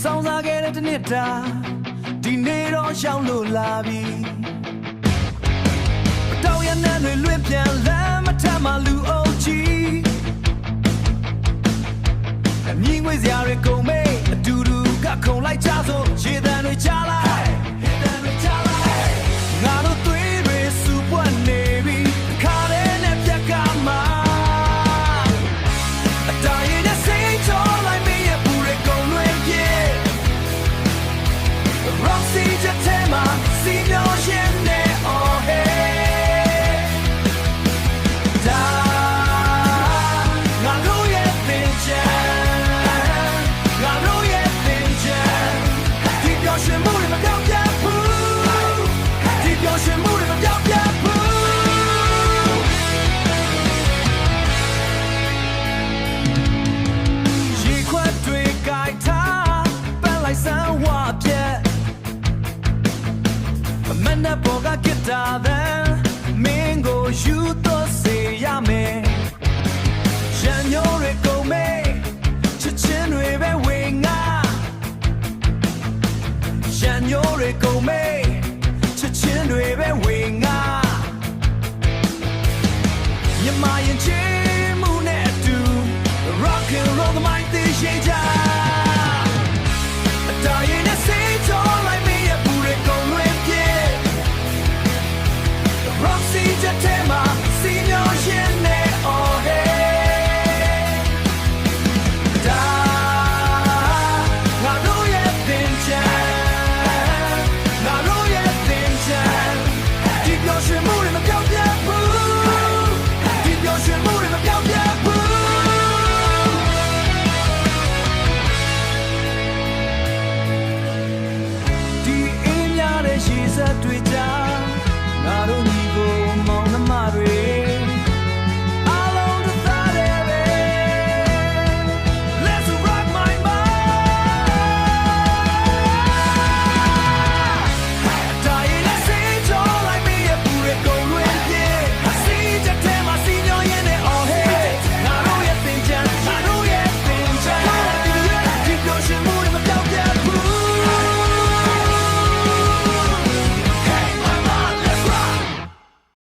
ဆောင်စားခဲ့တဲ့တစ်နှစ်တာဒီနေ့တော့ရှောင်းလို့လာပြီတောင်းရတဲ့တွေလွင့်ပြန်လမ်းမထမ်းမှလူအုပ်ကြီးမြင်းငွေစရာတွေကုန်မေးအတူတူကခုံလိုက်ကြဆိုရေတံတွေချလိုက်ငါတို့